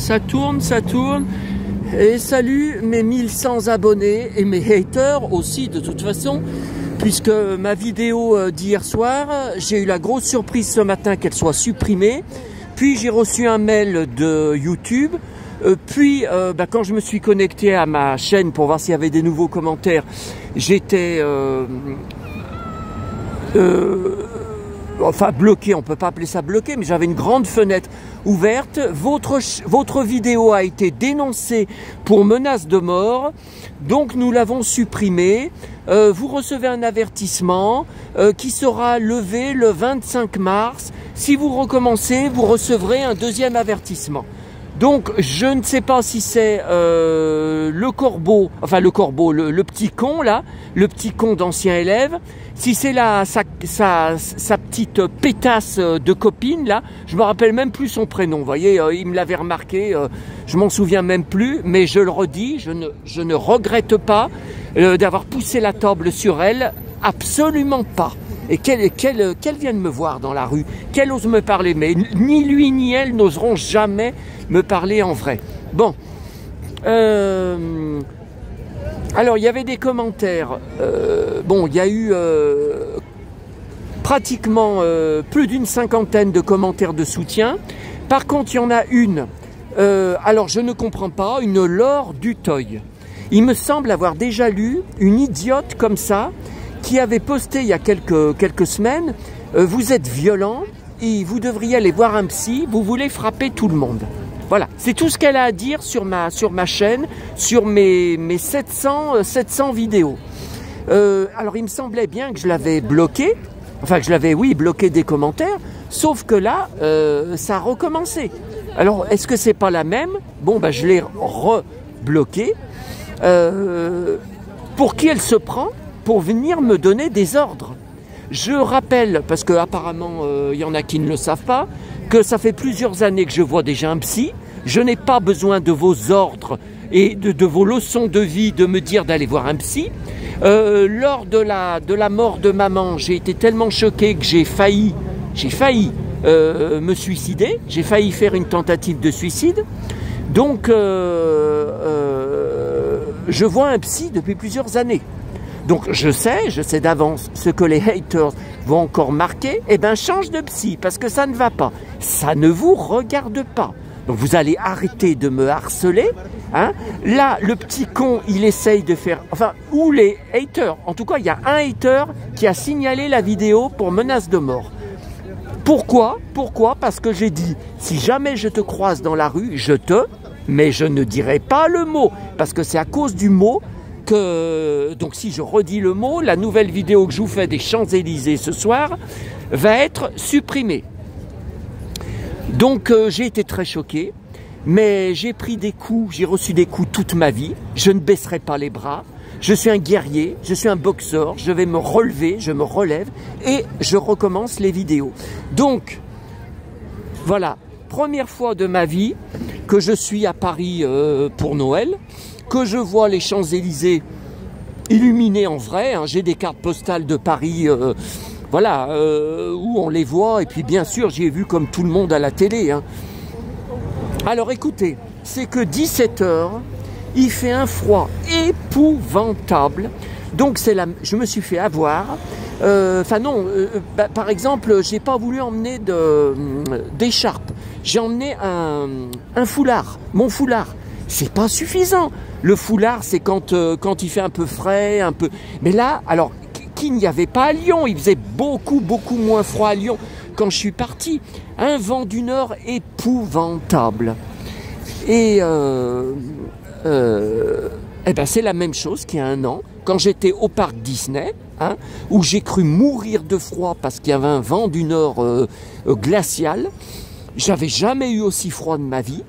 ça tourne, ça tourne. Et salut mes 1100 abonnés et mes haters aussi de toute façon, puisque ma vidéo d'hier soir, j'ai eu la grosse surprise ce matin qu'elle soit supprimée. Puis j'ai reçu un mail de YouTube. Quand je me suis connecté à ma chaîne pour voir s'il y avait des nouveaux commentaires, j'étais enfin bloqué, on peut pas appeler ça bloqué, mais j'avais une grande fenêtre ouverte. Votre vidéo a été dénoncée pour menace de mort, donc nous l'avons supprimée. Vous recevez un avertissement qui sera levé le 25 mars. Si vous recommencez, vous recevrez un deuxième avertissement. Donc je ne sais pas si c'est le corbeau, enfin le corbeau, le petit con là, le petit con d'ancien élève, si c'est sa petite pétasse de copine là, je me rappelle même plus son prénom, vous voyez, il me l'avait remarqué, je m'en souviens même plus, mais je le redis, je ne regrette pas d'avoir poussé la table sur elle, absolument pas. Et qu'elle vienne me voir dans la rue, qu'elle ose me parler, mais ni lui ni elle n'oseront jamais me parler en vrai. Bon, alors il y avait des commentaires, bon il y a eu pratiquement plus d'une cinquantaine de commentaires de soutien. Par contre il y en a une, alors je ne comprends pas, une Laure Dutoy. Il me semble avoir déjà lu une idiote comme ça, qui avait posté il y a quelques semaines, vous êtes violent et vous devriez aller voir un psy, vous voulez frapper tout le monde. Voilà, c'est tout ce qu'elle a à dire sur ma chaîne, sur mes 700 vidéos. Alors il me semblait bien que je l'avais bloqué, enfin que je l'avais, oui, bloqué des commentaires, sauf que là, ça a recommencé. Alors est-ce que c'est pas la même? Bon, bah je l'ai rebloqué. Pour qui elle se prend? Pour venir me donner des ordres. Je rappelle, parce que apparemment il y en a qui ne le savent pas, que ça fait plusieurs années que je vois déjà un psy. Je n'ai pas besoin de vos ordres et de vos leçons de vie de me dire d'aller voir un psy. Lors de la mort de maman, j'ai été tellement choqué que j'ai failli me suicider. J'ai failli faire une tentative de suicide. Donc je vois un psy depuis plusieurs années. Donc je sais d'avance ce que les haters vont encore marquer, eh bien change de psy parce que ça ne va pas. Ça ne vous regarde pas. Donc vous allez arrêter de me harceler. Hein. Là, le petit con, il essaye de faire... Enfin, ou les haters. En tout cas, il y a un hater qui a signalé la vidéo pour menace de mort. Pourquoi? Parce que j'ai dit, si jamais je te croise dans la rue, mais je ne dirai pas le mot. Parce que c'est à cause du mot donc si je redis le mot, la nouvelle vidéo que je vous fais des Champs-Élysées ce soir va être supprimée. Donc j'ai été très choqué, mais j'ai pris des coups, j'ai reçu des coups toute ma vie, je ne baisserai pas les bras, je suis un guerrier, je suis un boxeur, je vais me relever, je me relève et je recommence les vidéos. Donc voilà, première fois de ma vie que je suis à Paris pour Noël, que je vois les Champs-Élysées illuminés en vrai, hein. J'ai des cartes postales de Paris, voilà, où on les voit, et puis bien sûr, j'ai vu comme tout le monde à la télé. Hein. Alors écoutez, c'est que 17 h, il fait un froid épouvantable, donc je me suis fait avoir. Enfin non, par exemple, j'ai pas voulu emmener d'écharpe, j'ai emmené un foulard, mon foulard. C'est pas suffisant. Le foulard, c'est quand il fait un peu frais, un peu... Mais là, alors, qu'il n'y avait pas à Lyon. Il faisait beaucoup moins froid à Lyon quand je suis parti. Un vent du nord épouvantable. Et ben c'est la même chose qu'il y a un an, quand j'étais au parc Disney, hein, où j'ai cru mourir de froid parce qu'il y avait un vent du nord glacial. J'avais jamais eu aussi froid de ma vie.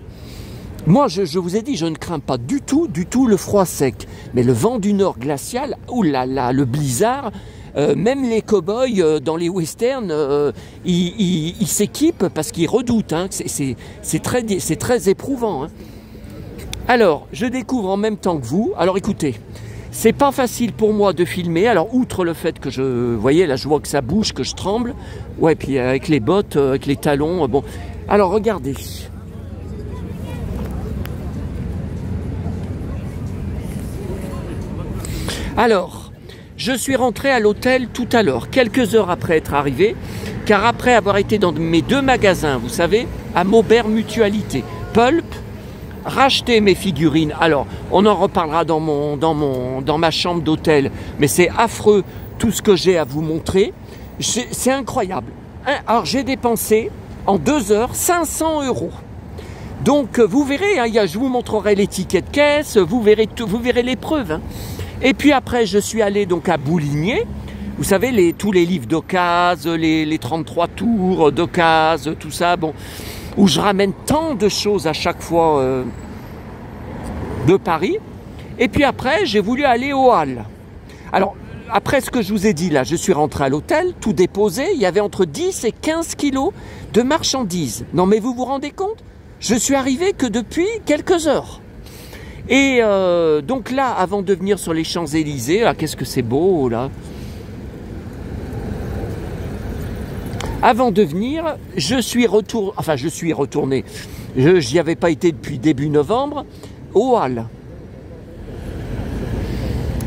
Moi, je vous ai dit, je ne crains pas du tout le froid sec. Mais le vent du nord glacial, oulala, le blizzard, même les cow-boys dans les westerns, ils s'équipent parce qu'ils redoutent. Hein. C'est très éprouvant. Hein. Alors, je découvre en même temps que vous. Alors écoutez, c'est pas facile pour moi de filmer. Alors, outre le fait que vous voyez, là je vois que ça bouge, que je tremble. Ouais, puis avec les bottes, avec les talons, bon. Alors, regardez. Alors, je suis rentré à l'hôtel tout à l'heure, quelques heures après être arrivé, car après avoir été dans mes 2 magasins, vous savez, à Maubert Mutualité, Pulp, racheter mes figurines. Alors, on en reparlera dans ma chambre d'hôtel, mais c'est affreux tout ce que j'ai à vous montrer. C'est incroyable. Alors, j'ai dépensé en 2 heures 500 €. Donc, vous verrez, hein, je vous montrerai les tickets de caisse, vous verrez les preuves. Hein. Et puis après, je suis allé donc à Bouligné. Vous savez, tous les livres d'occasion, les 33 tours d'occasion, tout ça, bon, où je ramène tant de choses à chaque fois de Paris. Et puis après, j'ai voulu aller aux Halles. Alors, après ce que je vous ai dit là, je suis rentré à l'hôtel, tout déposé, il y avait entre 10 et 15 kilos de marchandises. Non mais vous vous rendez compte? Je suis arrivé que depuis quelques heures. Et donc là, avant de venir sur les Champs-Élysées, qu'est-ce que c'est beau là! Avant de venir, je suis retourné, j'y avais pas été depuis début novembre, aux Halles.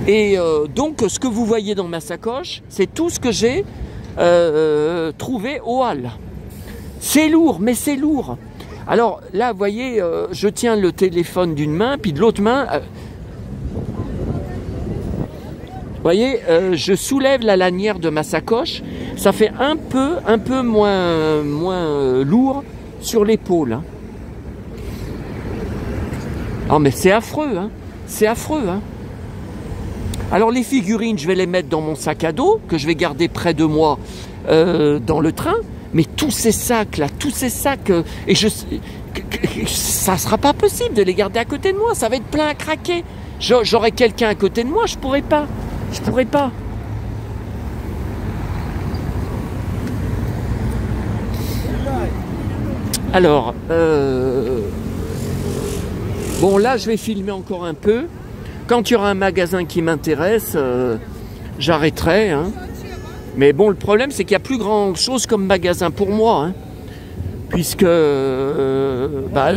Et donc, ce que vous voyez dans ma sacoche, c'est tout ce que j'ai trouvé aux Halles. C'est lourd, mais c'est lourd. Alors là, vous voyez, je tiens le téléphone d'une main, puis de l'autre main, vous voyez, je soulève la lanière de ma sacoche. Ça fait un peu moins lourd sur l'épaule. Hein. Oh mais c'est affreux, hein. C'est affreux, hein. Alors les figurines, je vais les mettre dans mon sac à dos, que je vais garder près de moi dans le train. Mais tous ces sacs là, et ça sera pas possible de les garder à côté de moi. Ça va être plein à craquer. J'aurai quelqu'un à côté de moi, je pourrais pas. Alors, bon là je vais filmer encore un peu. Quand il y aura un magasin qui m'intéresse, j'arrêterai. Hein. Mais bon, le problème c'est qu'il n'y a plus grand chose comme magasin pour moi. Hein. Puisque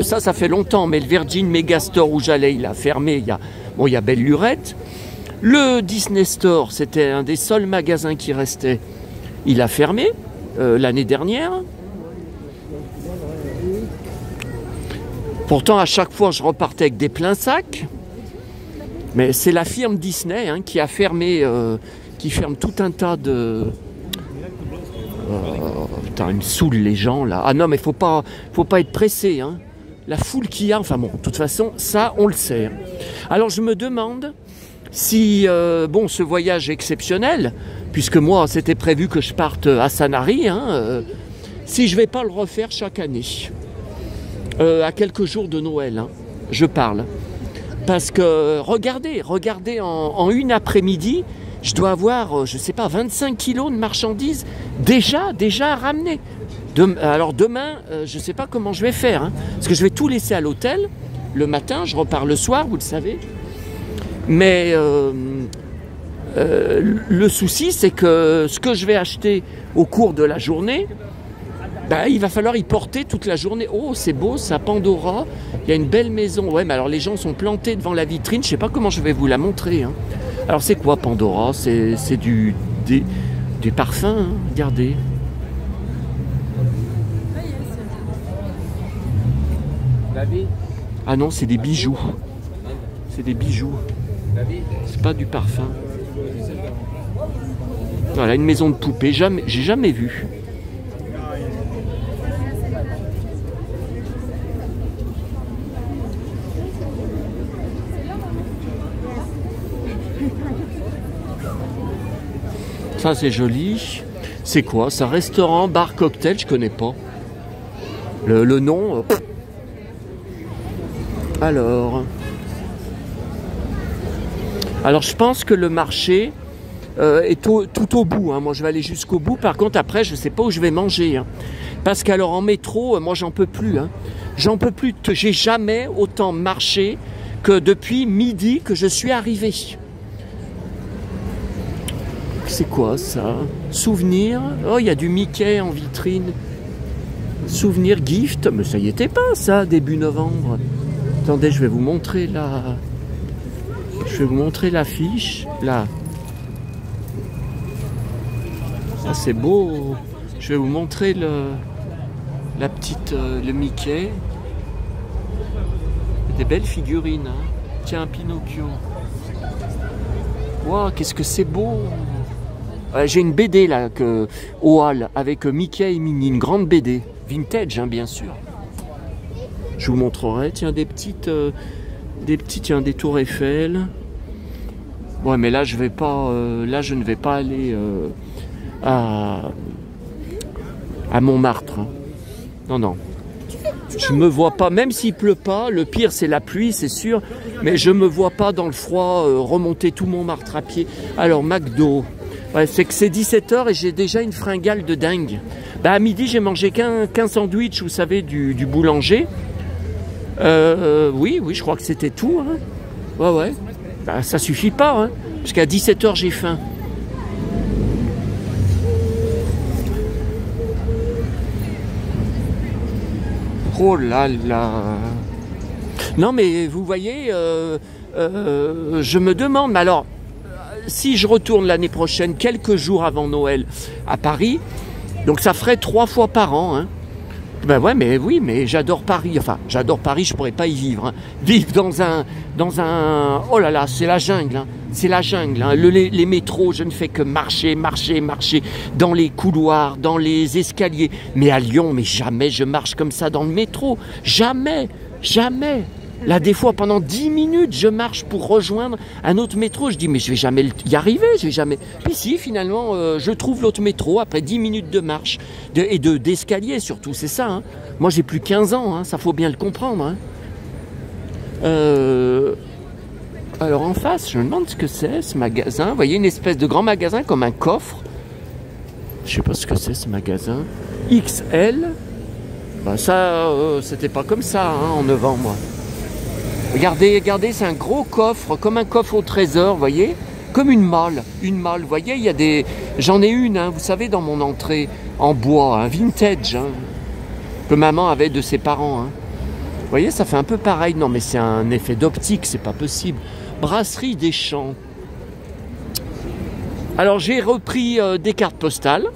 ça fait longtemps, mais le Virgin Megastore où j'allais, il a fermé. Il y a Belle Lurette. Le Disney Store, c'était un des seuls magasins qui restait. Il a fermé l'année dernière. Pourtant, à chaque fois, je repartais avec des pleins sacs. Mais c'est la firme Disney hein, qui a fermé, qui ferme tout un tas de... putain, ils me saoulent les gens là. Ah non, mais faut pas être pressé. Hein. La foule qu'il y a, enfin bon, de toute façon, ça, on le sait. Alors, je me demande si, ce voyage est exceptionnel, puisque moi, c'était prévu que je parte à Sanary, hein, si je vais pas le refaire chaque année. À quelques jours de Noël, hein, je parle. Parce que, regardez, en une après-midi, je dois avoir, je sais pas, 25 kilos de marchandises déjà à ramener. Alors demain, je sais pas comment je vais faire, hein, parce que je vais tout laisser à l'hôtel, le matin, je repars le soir, vous le savez. Mais le souci, c'est que ce que je vais acheter au cours de la journée, il va falloir y porter toute la journée. Oh, c'est beau, ça, Pandora. Il y a une belle maison. Ouais, mais alors les gens sont plantés devant la vitrine. Je sais pas comment je vais vous la montrer. Hein. Alors, c'est quoi Pandora? C'est des parfums, hein. Regardez. Ah non, c'est des bijoux. C'est des bijoux. C'est pas du parfum. Voilà, une maison de poupée. J'ai jamais vu. Ça c'est joli. C'est quoi? C'est un restaurant, bar, cocktail, je connais pas. Le nom. Alors je pense que le marché est tout au bout. Hein. Moi je vais aller jusqu'au bout. Par contre après je sais pas où je vais manger. Hein. Parce qu'alors en métro, moi j'en peux plus. Hein. J'en peux plus. J'ai jamais autant marché que depuis midi que je suis arrivé. C'est quoi ça? Souvenir? Oh, il y a du Mickey en vitrine. Souvenir gift? Mais ça y était pas ça, début novembre. Attendez, je vais vous montrer là. Je vais vous montrer l'affiche, là. Ça c'est beau. Je vais vous montrer la petite, le Mickey. Des belles figurines. Hein. Tiens, un Pinocchio. Waouh, qu'est-ce que c'est beau. J'ai une BD là, au hall, avec Mickey et Minnie, une grande BD. Vintage, hein, bien sûr. Je vous montrerai, tiens, des petites, tiens, des tours Eiffel. Ouais, mais là, je vais pas, là, je ne vais pas aller à Montmartre. Hein. Non, non. Je me vois pas, même s'il pleut pas, le pire c'est la pluie, c'est sûr, mais je me vois pas dans le froid remonter tout Montmartre à pied. Alors, McDo, ouais, c'est que c'est 17h et j'ai déjà une fringale de dingue. Bah, à midi, j'ai mangé qu'un sandwich, vous savez, du boulanger. Oui, je crois que c'était tout. Hein. Ouais, ouais. Bah, ça suffit pas, hein, parce qu'à 17h, j'ai faim. Oh là là. Non, mais vous voyez, je me demande, mais alors, si je retourne l'année prochaine, quelques jours avant Noël, à Paris, donc ça ferait 3 fois par an, hein. Ben ouais, mais oui, mais j'adore Paris. Enfin, j'adore Paris, je pourrais pas y vivre. Hein. Vivre dans un... Oh là là, c'est la jungle. Hein. C'est la jungle. Hein. Les métros, je ne fais que marcher dans les couloirs, dans les escaliers. Mais à Lyon, mais jamais je marche comme ça dans le métro. Jamais. Là, des fois, pendant 10 minutes, je marche pour rejoindre un autre métro. Je dis, mais je vais jamais y arriver, je vais jamais... Puis si, finalement, je trouve l'autre métro après 10 minutes de marche et d'escalier surtout, c'est ça. Hein. Moi, j'ai plus 15 ans, hein, ça faut bien le comprendre. Hein. Alors, en face, je me demande ce que c'est, ce magasin. Vous voyez, une espèce de grand magasin comme un coffre. Je sais pas ce que c'est, ce magasin. XL. Ben, ça, c'était pas comme ça, hein, en novembre. Regardez, c'est un gros coffre, comme un coffre au trésor, vous voyez, comme une malle, vous voyez, il y a des... J'en ai une, hein, vous savez, dans mon entrée, en bois, un vintage, hein, que maman avait de ses parents. Hein. Vous voyez, ça fait un peu pareil, non mais c'est un effet d'optique, c'est pas possible. Brasserie des Champs. Alors j'ai repris des cartes postales,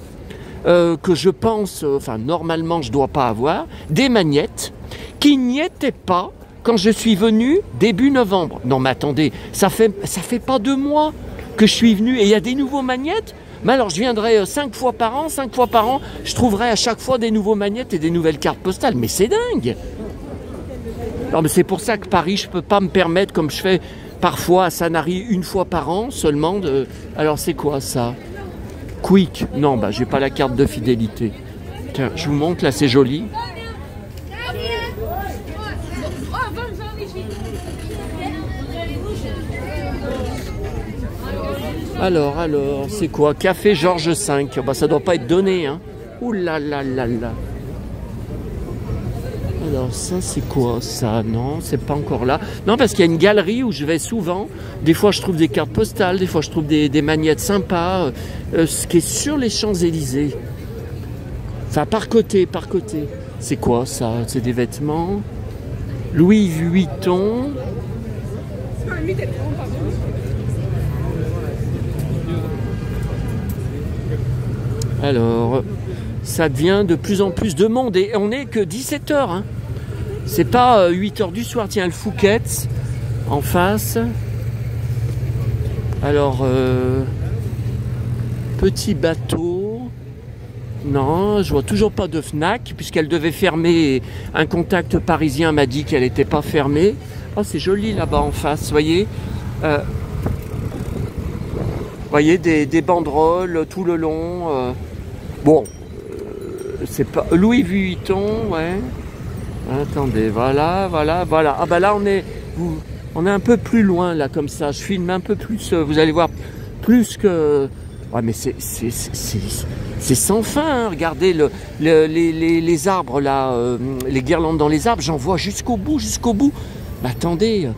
que je pense, enfin normalement je dois pas avoir, des magnettes, qui n'y étaient pas quand je suis venu début novembre. Non mais attendez, ça fait pas 2 mois que je suis venu et il y a des nouveaux magnettes. Mais alors je viendrai 5 fois par an, je trouverai à chaque fois des nouveaux magnettes et des nouvelles cartes postales. Mais c'est dingue. Non mais c'est pour ça que Paris, je peux pas me permettre, comme je fais parfois à Sanary 1 fois par an seulement, de... Alors c'est quoi ça? Quick. Non, bah j'ai pas la carte de fidélité. Tiens, je vous montre, là c'est joli. Alors, c'est quoi? Café Georges V. Bah, ça doit pas être donné, hein. Ouh là là là là. Alors, ça, c'est quoi, ça? Non, c'est pas encore là. Non, parce qu'il y a une galerie où je vais souvent. Des fois, je trouve des cartes postales. Des fois, je trouve des magnettes sympas. Ce qui est sur les Champs-Élysées. Enfin, par côté. C'est quoi, ça? C'est des vêtements. Louis Vuitton. Alors, ça devient de plus en plus de monde et on n'est que 17h. Hein. C'est pas 8h du soir. Tiens, le Fouquet's en face. Alors, petit bateau. Non, je vois toujours pas de Fnac puisqu'elle devait fermer. Un contact parisien m'a dit qu'elle n'était pas fermée. Oh, c'est joli là-bas en face, voyez. Voyez, des banderoles tout le long. Bon, c'est pas... Louis Vuitton, ouais. Attendez, voilà. Ah bah là, on est un peu plus loin, là, comme ça. Je filme un peu plus, vous allez voir, plus que... Ouais, mais c'est sans fin, hein. Regardez les arbres, là, les guirlandes dans les arbres, j'en vois jusqu'au bout. Mais attendez...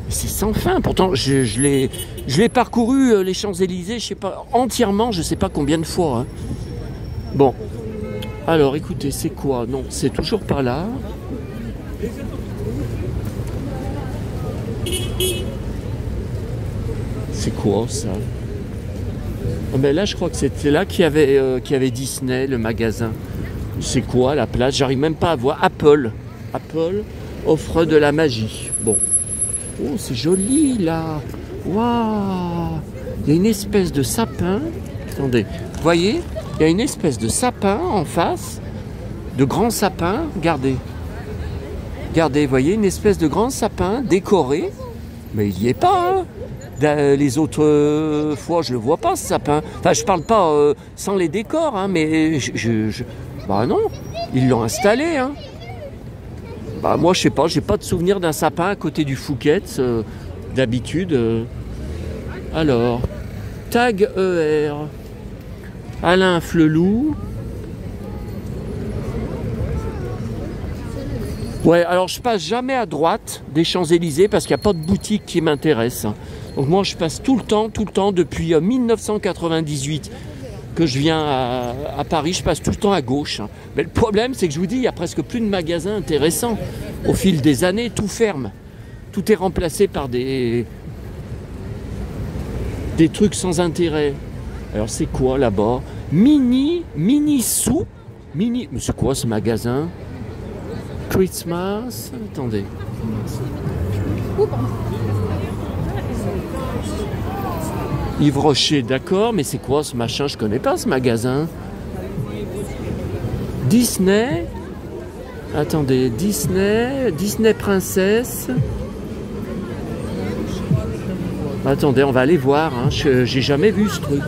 C'est sans fin. Pourtant, je l'ai parcouru, les Champs-Élysées, je sais pas, entièrement, je sais pas combien de fois. Hein. Bon. Alors, écoutez, c'est quoi? Non, c'est toujours par là. C'est quoi ça? Ah ben là, je crois que c'était là qu'il y avait Disney, le magasin. C'est quoi la place? J'arrive même pas à voir. Apple. Apple offre de la magie. Bon. Oh, c'est joli là. Waouh! Il y a une espèce de sapin. Attendez. Vous voyez? Il y a une espèce de sapin en face. De grand sapin. Regardez. Regardez, vous voyez, une espèce de grand sapin décoré. Mais il n'y est pas, hein. Les autres fois, je le vois pas, ce sapin. Enfin, je parle pas sans les décors, hein, mais bah non, ils l'ont installé, hein. Bah moi, je sais pas, j'ai pas de souvenir d'un sapin à côté du Fouquet's, d'habitude. Alors, Tag ER, Alain Flelou. Ouais, alors je passe jamais à droite des Champs-Élysées parce qu'il n'y a pas de boutique qui m'intéresse. Donc moi je passe tout le temps, depuis 1998 que je viens à Paris, je passe tout le temps à gauche. Mais le problème c'est que je vous dis, il n'y a presque plus de magasins intéressants. Au fil des années, tout ferme. Tout est remplacé par des trucs sans intérêt. Alors c'est quoi là-bas? Mini Sou. Mais c'est quoi ce magasin? Christmas. Attendez. Yves Rocher, d'accord, mais c'est quoi ce machin? Je connais pas ce magasin. Disney. Attendez, Disney Princesse. Attendez, on va aller voir. Hein. J'ai jamais vu ce truc.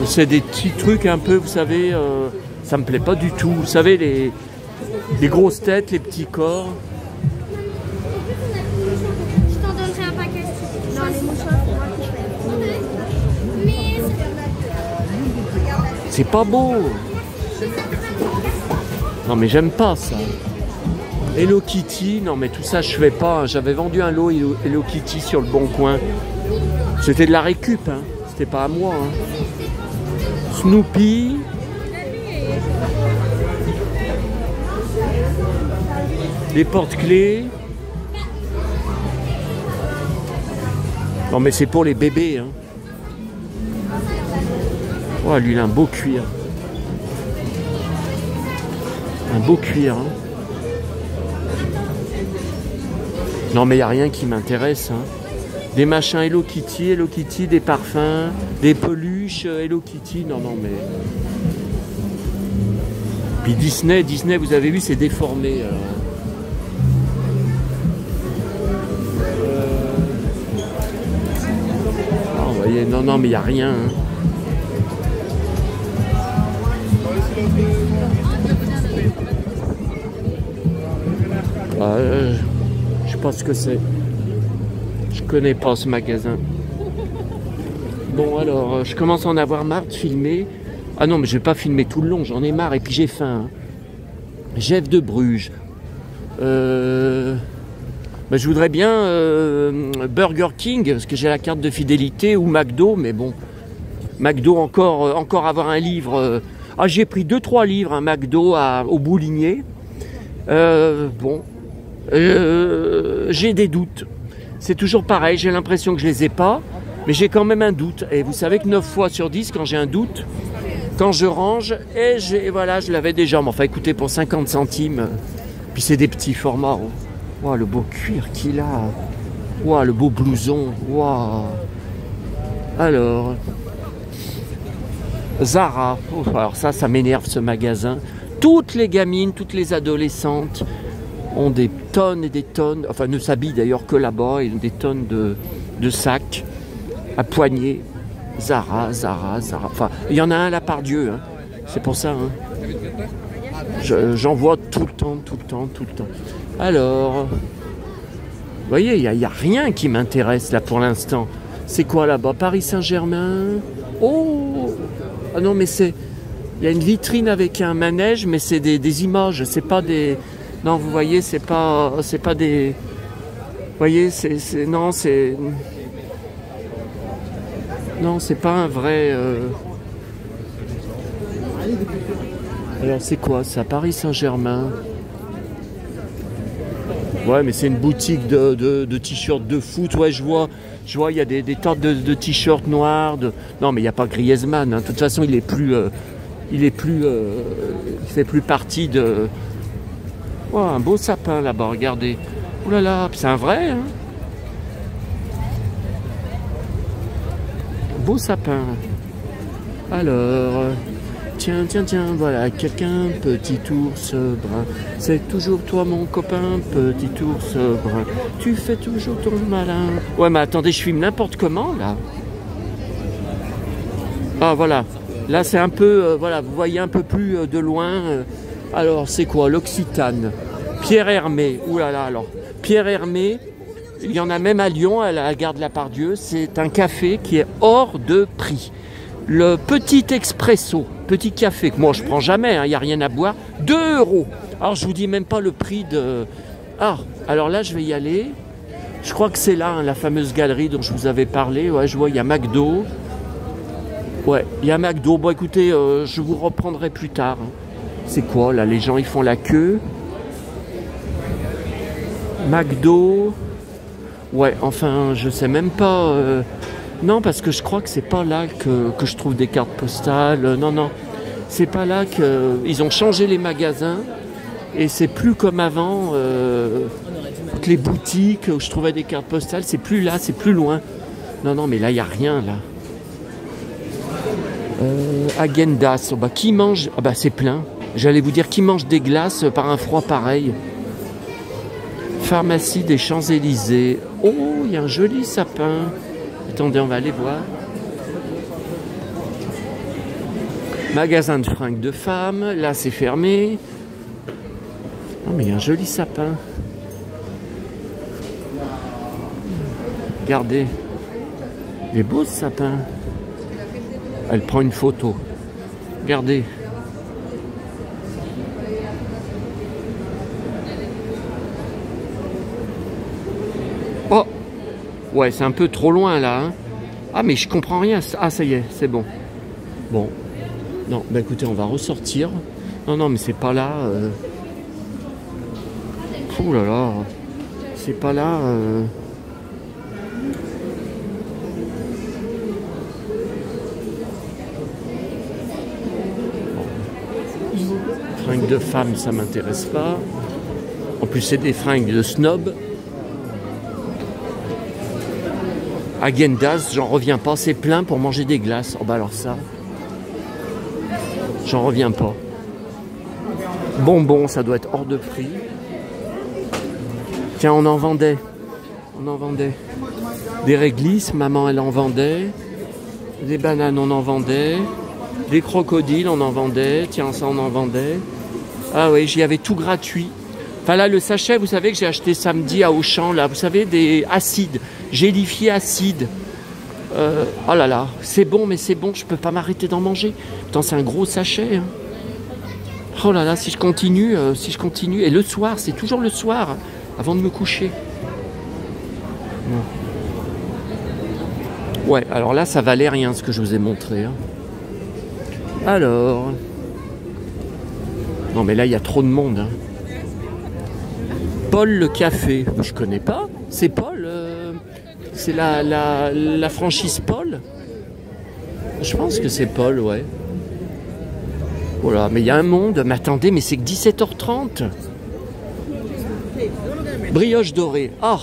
C'est des petits trucs un peu, vous savez, ça me plaît pas du tout. Vous savez, les grosses têtes, les petits corps. Je t'en donnerai un paquet. Non, les mouchoirs, c'est pas beau. Non mais j'aime pas ça. Hello Kitty, non mais tout ça je fais pas. J'avais vendu un lot Hello Kitty sur le Bon Coin. C'était de la récup, hein. C'était pas à moi. Hein. Snoopy. Des porte-clés. Non mais c'est pour les bébés. Hein. Oh, lui il a un beau cuir. Un beau cuir. Hein. Non mais il n'y a rien qui m'intéresse. Hein. Des machins Hello Kitty, des parfums, des peluches Hello Kitty. Non mais... Puis Disney, vous avez vu, c'est déformé. Ah, vous voyez, non mais il n'y a rien. Hein. Je sais pas ce que c'est. Je connais pas ce magasin. Bon alors, je commence à en avoir marre de filmer. Ah non, mais je vais pas filmer tout le long, j'en ai marre et puis j'ai faim. Hein. Jeff de Bruges. Je voudrais bien Burger King, parce que j'ai la carte de fidélité, ou McDo, mais bon. McDo, encore avoir un livre. J'ai pris 2-3 livres, un McDo au Boulinier. Bon. J'ai des doutes. C'est toujours pareil, j'ai l'impression que je les ai pas, mais j'ai quand même un doute. Et vous savez que 9 fois sur 10, quand j'ai un doute, quand je range, voilà, je l'avais déjà. Mais enfin, écoutez, pour 50 centimes, puis c'est des petits formats. Oh, le beau cuir qu'il a. Oh, le beau blouson. Oh. Alors, Zara. Oh, alors ça m'énerve ce magasin. Toutes les gamines, toutes les adolescentes ont des tonnes et des tonnes, enfin ne s'habillent d'ailleurs que là-bas, et des tonnes de sacs à poignée. Zara. Enfin, il y en a un là par Dieu, hein. C'est pour ça. Hein. J'en vois tout le temps. Alors, vous voyez, il n'y a rien qui m'intéresse là pour l'instant. C'est quoi là-bas? Paris Saint-Germain. Oh! Ah non, mais c'est... Il y a une vitrine avec un manège, mais c'est des images, c'est pas des... Non, vous voyez, c'est pas des... Vous voyez, non, c'est... Non, c'est pas un vrai... Alors c'est quoi ça? Paris Saint-Germain. Ouais, mais c'est une boutique de t-shirts de foot. Ouais, je vois, il y a des tas de t-shirts noirs. Non, mais il n'y a pas Griezmann. Hein. De toute façon, il fait plus partie de. Oh, un beau sapin là-bas, regardez. Ouh là là, c'est un vrai. Hein. Beau sapin. Alors. Tiens, voilà, quelqu'un, petit ours brun. C'est toujours toi mon copain, petit ours brun. Tu fais toujours ton malin. Ouais, mais attendez, je filme n'importe comment, là. Ah, voilà. Là, c'est un peu, voilà, vous voyez un peu plus de loin. Alors, c'est quoi? L'Occitane. Pierre Hermé. Ouh là là, alors. Pierre Hermé, il y en a même à Lyon, à la gare de la Pardieu. C'est un café qui est hors de prix. Le petit expresso, petit café, que moi je prends jamais, il n'y a rien à boire, 2 €. Alors je vous dis même pas le prix de... Ah, alors là je vais y aller. Je crois que c'est là, hein, la fameuse galerie dont je vous avais parlé. Ouais, je vois, il y a McDo. Ouais, il y a McDo. Bon écoutez, je vous reprendrai plus tard. Hein. C'est quoi là? Les gens ils font la queue. McDo. Ouais, enfin, je sais même pas... Non, parce que je crois que c'est pas là que je trouve des cartes postales. Non. C'est pas là qu'ils ont changé les magasins. Et c'est plus comme avant. Les boutiques où je trouvais des cartes postales, c'est plus là, c'est plus loin. Non, mais là, il n'y a rien, là. Agendas. Oh, bah, qui mange... Ah bah, c'est plein. J'allais vous dire, qui mange des glaces par un froid pareil? Pharmacie des Champs-Élysées. Oh, il y a un joli sapin. Attendez, on va aller voir. Magasin de fringues de femmes. Là, c'est fermé. Oh, mais il y a un joli sapin. Regardez. Il est beau, ce sapin. Elle prend une photo. Regardez. Oh! Ouais, c'est un peu trop loin là. Hein. Ah, mais je comprends rien. Ah, ça y est, c'est bon. Bon. Non, bah écoutez, on va ressortir. Non, mais c'est pas là. Ouh là là. C'est pas là. Fringues de femmes, ça m'intéresse pas. En plus, c'est des fringues de snob. Agendas, j'en reviens pas, c'est plein pour manger des glaces. Oh bah alors ça, j'en reviens pas. Bonbons, ça doit être hors de prix. Tiens, on en vendait. Des réglisses, maman elle en vendait. Des bananes, on en vendait. Des crocodiles, on en vendait. Tiens, ça on en vendait. Ah oui, j'y avais tout gratuit. Enfin là, le sachet, vous savez que j'ai acheté samedi à Auchan, là, vous savez, des acides, gélifiés acides. Oh là là, c'est bon, mais c'est bon, je peux pas m'arrêter d'en manger. Pourtant, c'est un gros sachet. Hein. Oh là là, si je continue, et le soir, c'est toujours le soir, avant de me coucher. Bon. Ouais, alors là, ça valait rien, ce que je vous ai montré. Hein. Alors... Non, mais là, il y a trop de monde, hein. Paul le café, je connais pas. C'est Paul, c'est la franchise Paul. Je pense que c'est Paul, ouais. Voilà, mais il y a un monde. Mais attendez, mais c'est que 17h30. Brioche dorée. Ah.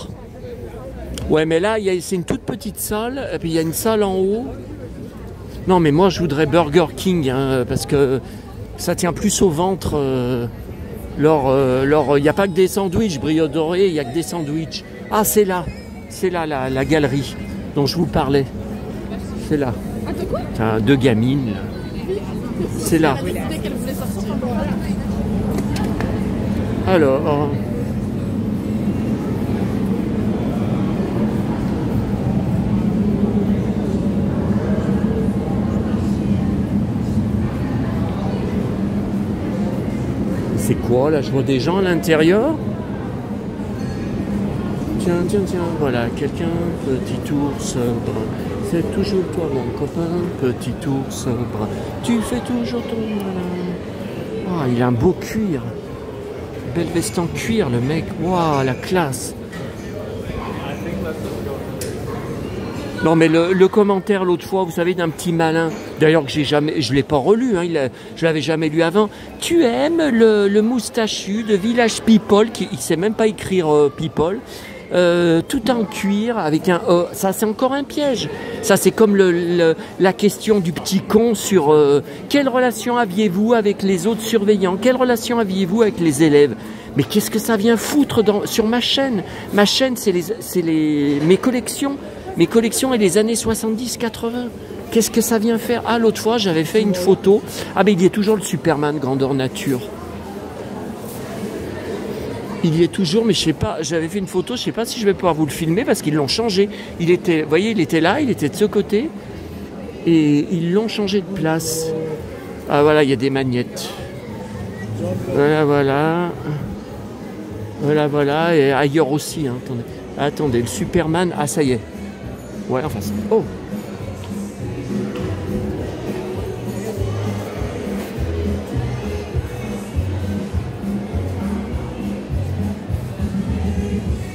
Ouais, mais là, c'est une toute petite salle. Et puis il y a une salle en haut. Non, mais moi, je voudrais Burger King, hein, parce que ça tient plus au ventre. Il n'y a pas que des sandwichs, brioche dorée, il n'y a que des sandwichs. Ah, c'est là la galerie dont je vous parlais. C'est là. T'as 2 gamines. C'est là. Alors... C'est quoi là? Je vois des gens à l'intérieur. Tiens, voilà, quelqu'un, petit ours brun. C'est toujours toi mon copain, petit ours brun. Tu fais toujours ton malin. Oh, il a un beau cuir. Belle veste en cuir, le mec. Waouh, la classe. Non, mais le commentaire l'autre fois, vous savez, d'un petit malin, d'ailleurs que je l'ai pas relu, hein, je l'avais jamais lu avant. Tu aimes le moustachu de Village People, il sait même pas écrire People, tout en cuir avec un E. Ça, c'est encore un piège. Ça, c'est comme la question du petit con sur quelle relation aviez-vous avec les autres surveillants, quelle relation aviez-vous avec les élèves. Mais qu'est-ce que ça vient foutre sur ma chaîne? Ma chaîne, c'est mes collections. Mes collections et les années 70-80. Qu'est-ce que ça vient faire? Ah, l'autre fois, j'avais fait une photo. Ah, mais il y est toujours le Superman grandeur nature. Il y est toujours, mais je sais pas, j'avais fait une photo, je sais pas si je vais pouvoir vous le filmer parce qu'ils l'ont changé. Il était, vous voyez, il était là, il était de ce côté. Et ils l'ont changé de place. Ah, voilà, il y a des magnettes. Voilà, voilà. Voilà, voilà. Et ailleurs aussi, hein. Attendez. Attendez, le Superman, ah, ça y est. Ouais, enfin, oh!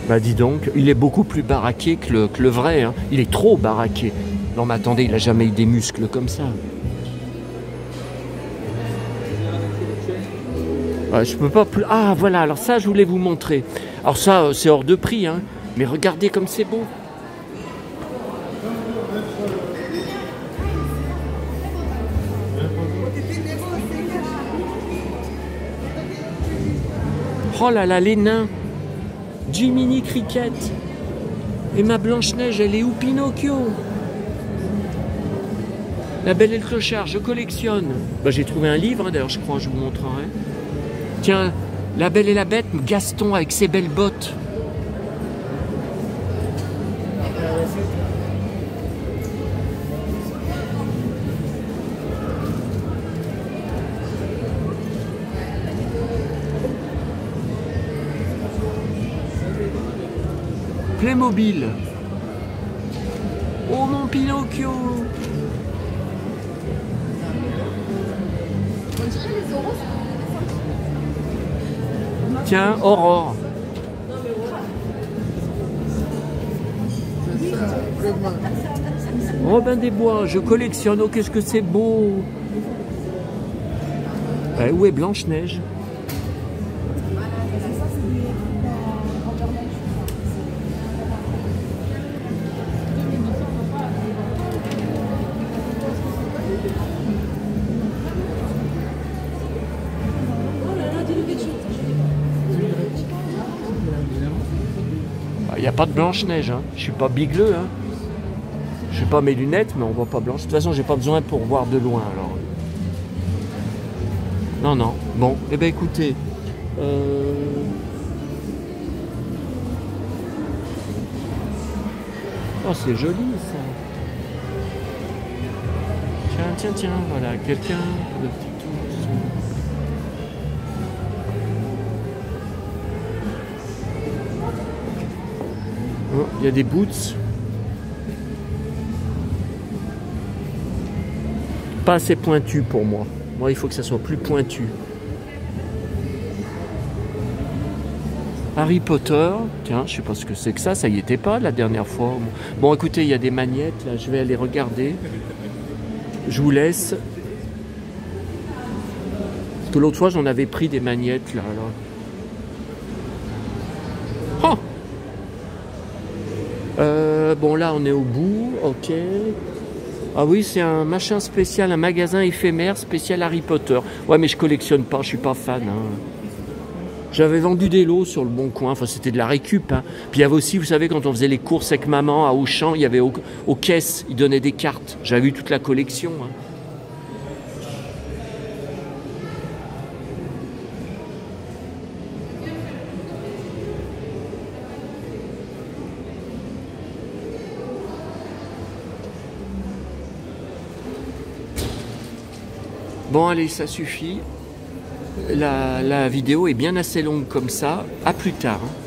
Bah dis donc, il est beaucoup plus baraqué que le vrai, hein. Il est trop baraqué. Non mais attendez, il a jamais eu des muscles comme ça. Ouais, je peux pas plus... Ah voilà, alors ça je voulais vous montrer. Alors ça, c'est hors de prix, hein. Mais regardez comme c'est beau. Oh là là, les nains. Jiminy Cricket. Et ma Blanche-Neige, elle est où Pinocchio? La Belle et le Clochard, je collectionne. Bah, j'ai trouvé un livre, hein, d'ailleurs, je crois, je vous montrerai. Tiens, La Belle et la Bête, Gaston avec ses belles bottes. Playmobil. Oh mon Pinocchio. Tiens, Aurore. Robin des Bois, je collectionne. Oh, qu'est-ce que c'est beau. Où est Blanche-Neige? Il n'y a pas de Blanche-Neige, hein. Je suis pas bigleux, hein. Je sais pas mes lunettes, mais on voit pas Blanche. De toute façon, j'ai pas besoin pour voir de loin, alors. Non, non. Bon, eh ben écoutez. Oh, c'est joli, ça. Tiens, tiens, tiens, voilà, quelqu'un. Oh, il y a des boots. Pas assez pointu pour moi. Moi, il faut que ça soit plus pointu. Harry Potter. Tiens, je sais pas ce que c'est que ça. Ça y était pas la dernière fois. Bon, écoutez, il y a des magnettes. Là, je vais aller regarder. Je vous laisse. Parce que l'autre fois, j'en avais pris des magnettes. Là. Oh! Bon, là, on est au bout. Ok. Ah oui, c'est un machin spécial, un magasin éphémère spécial Harry Potter. Ouais, mais je collectionne pas, je suis pas fan. Hein. J'avais vendu des lots sur le Bon Coin, enfin c'était de la récup. Hein. Puis il y avait aussi, vous savez, quand on faisait les courses avec maman à Auchan, il y avait aux caisses, ils donnaient des cartes. J'avais eu toute la collection. Hein. Bon allez, ça suffit. La vidéo est bien assez longue comme ça. À plus tard. Hein.